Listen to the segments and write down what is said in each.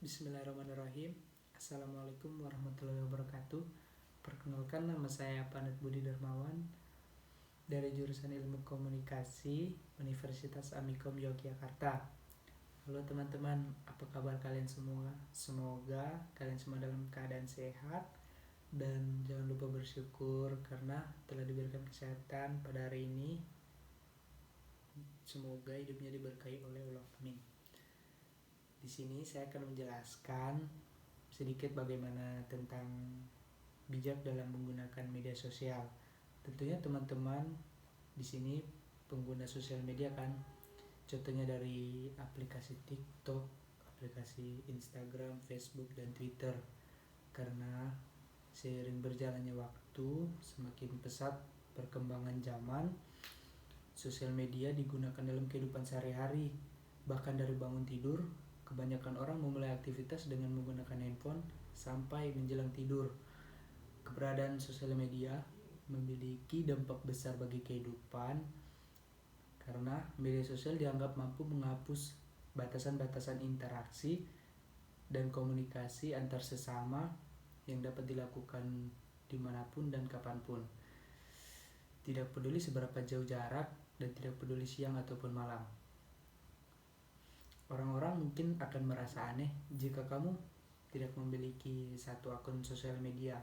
Bismillahirrahmanirrahim. Assalamualaikum warahmatullahi wabarakatuh. Perkenalkan, nama saya Panut Budi Darmawan dari jurusan Ilmu Komunikasi Universitas Amikom Yogyakarta. Halo teman-teman, apa kabar kalian semua? Semoga kalian semua dalam keadaan sehat dan jangan lupa bersyukur karena telah diberikan kesehatan pada hari ini. Semoga hidupnya diberkahi oleh Allah. Amin. Di sini saya akan menjelaskan sedikit bagaimana tentang bijak dalam menggunakan media sosial. Tentunya teman-teman di sini pengguna sosial media kan, contohnya dari aplikasi TikTok, aplikasi Instagram, Facebook, dan Twitter. Karena seiring berjalannya waktu, semakin pesat perkembangan zaman, sosial media digunakan dalam kehidupan sehari-hari. Bahkan dari bangun tidur, kebanyakan orang memulai aktivitas dengan menggunakan handphone sampai menjelang tidur. Keberadaan sosial media memiliki dampak besar bagi kehidupan karena media sosial dianggap mampu menghapus batasan-batasan interaksi dan komunikasi antar sesama yang dapat dilakukan dimanapun dan kapanpun. Tidak peduli seberapa jauh jarak dan tidak peduli siang ataupun malam. Orang-orang mungkin akan merasa aneh jika kamu tidak memiliki satu akun sosial media.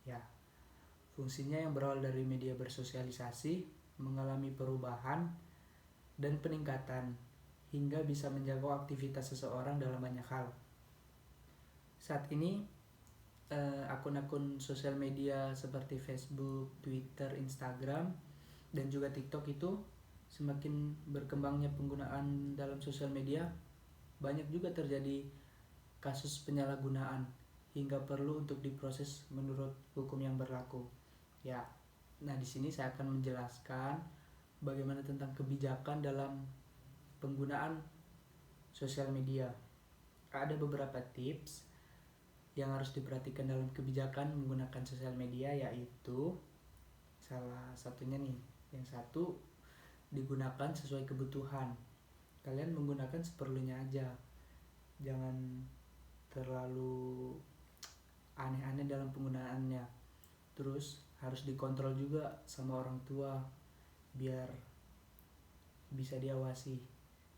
Ya, fungsinya yang berawal dari media bersosialisasi mengalami perubahan dan peningkatan hingga bisa menjangkau aktivitas seseorang dalam banyak hal. Saat ini akun-akun sosial media seperti Facebook, Twitter, Instagram, dan juga TikTok itu semakin berkembangnya penggunaan dalam sosial media, banyak juga terjadi kasus penyalahgunaan hingga perlu untuk diproses menurut hukum yang berlaku. Ya, nah di sini saya akan menjelaskan bagaimana tentang kebijakan dalam penggunaan sosial media. Ada beberapa tips yang harus diperhatikan dalam kebijakan menggunakan sosial media, yaitu salah satunya nih, yang satu, digunakan sesuai kebutuhan. Kalian menggunakan seperlunya aja, jangan terlalu aneh-aneh dalam penggunaannya. Terus harus dikontrol juga sama orang tua biar bisa diawasi.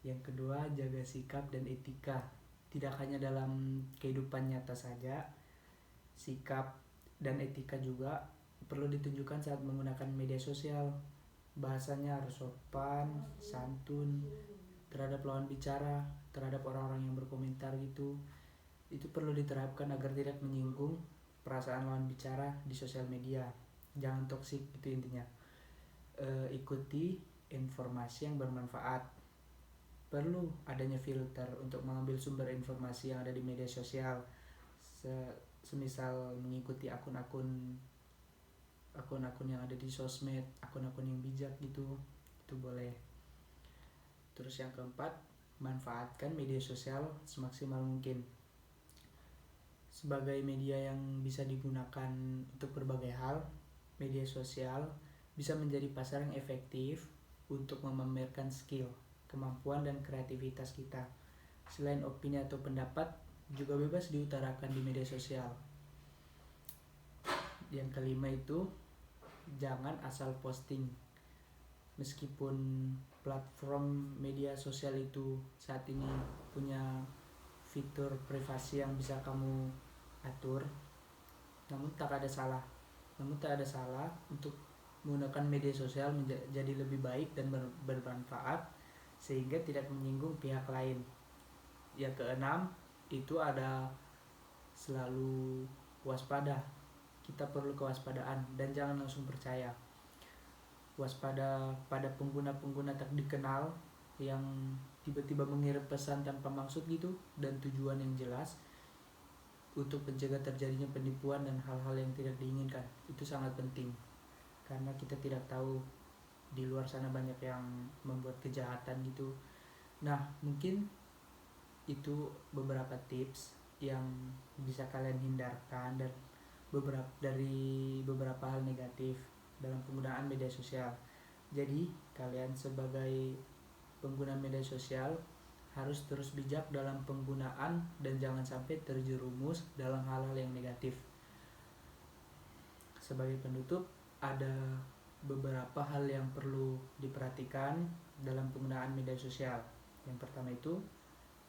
Yang kedua, jaga sikap dan etika. Tidak hanya dalam kehidupan nyata saja, sikap dan etika juga perlu ditunjukkan saat menggunakan media sosial. Bahasanya harus sopan, santun terhadap lawan bicara, terhadap orang-orang yang berkomentar gitu. Itu perlu diterapkan agar tidak menyinggung perasaan lawan bicara di sosial media. Jangan toksik, itu intinya. Ikuti informasi yang bermanfaat. Perlu adanya filter untuk mengambil sumber informasi yang ada di media sosial. Semisal mengikuti akun-akun yang ada di sosmed, akun-akun yang bijak gitu, itu boleh. Terus yang keempat, manfaatkan media sosial semaksimal mungkin. Sebagai media yang bisa digunakan untuk berbagai hal, media sosial bisa menjadi pasar yang efektif untuk memamerkan skill, kemampuan, dan kreativitas kita. Selain opini atau pendapat, juga bebas diutarakan di media sosial. Yang kelima itu, jangan asal posting. Meskipun platform media sosial itu saat ini punya fitur privasi yang bisa kamu atur, namun tak ada salah untuk menggunakan media sosial menjadi lebih baik dan bermanfaat sehingga tidak menyinggung pihak lain. Yang keenam itu ada selalu waspada. Kita perlu kewaspadaan dan jangan langsung percaya. Waspada pada pengguna-pengguna tak dikenal yang tiba-tiba mengirim pesan tanpa maksud gitu dan tujuan yang jelas untuk mencegah terjadinya penipuan dan hal-hal yang tidak diinginkan. Itu sangat penting karena kita tidak tahu di luar sana banyak yang membuat kejahatan gitu. Nah, mungkin itu beberapa tips yang bisa kalian hindarkan dan beberapa hal negatif dalam penggunaan media sosial. Jadi kalian sebagai pengguna media sosial harus terus bijak dalam penggunaan dan jangan sampai terjerumus dalam hal-hal yang negatif. Sebagai penutup, ada beberapa hal yang perlu diperhatikan dalam penggunaan media sosial. Yang pertama itu,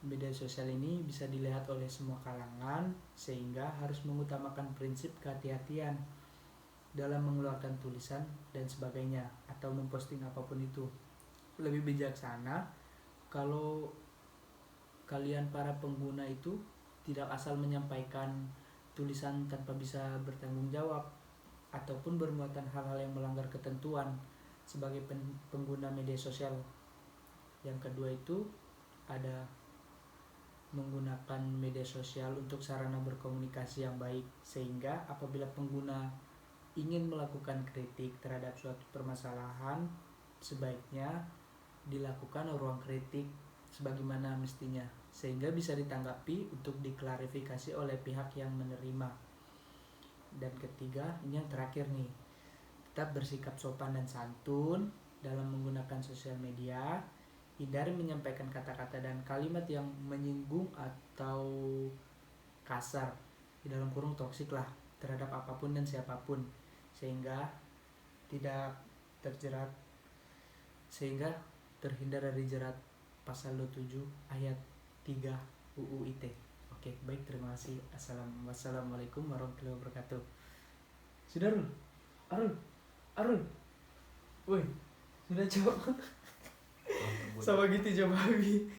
media sosial ini bisa dilihat oleh semua kalangan, sehingga harus mengutamakan prinsip kehati-hatian dalam mengeluarkan tulisan dan sebagainya, atau memposting apapun itu. Lebih bijaksana kalau kalian para pengguna itu tidak asal menyampaikan tulisan tanpa bisa bertanggung jawab ataupun bermuatan hal-hal yang melanggar ketentuan sebagai pengguna media sosial. Yang kedua itu ada menggunakan media sosial untuk sarana berkomunikasi yang baik, sehingga apabila pengguna ingin melakukan kritik terhadap suatu permasalahan, sebaiknya dilakukan ruang kritik sebagaimana mestinya, sehingga bisa ditanggapi untuk diklarifikasi oleh pihak yang menerima. Dan ketiga, ini yang terakhir nih, tetap bersikap sopan dan santun dalam menggunakan sosial media. Hindari menyampaikan kata-kata dan kalimat yang menyinggung atau kasar, di dalam kurung toksik lah, terhadap apapun dan siapapun, sehingga tidak terjerat, sehingga terhindar dari jerat pasal 27 ayat 3 UU ITE. Oke, baik, terima kasih. Wassalamualaikum warahmatullahi wabarakatuh. Sudah, Arul. Woi, sudah coba. Sama gitu coba Abi.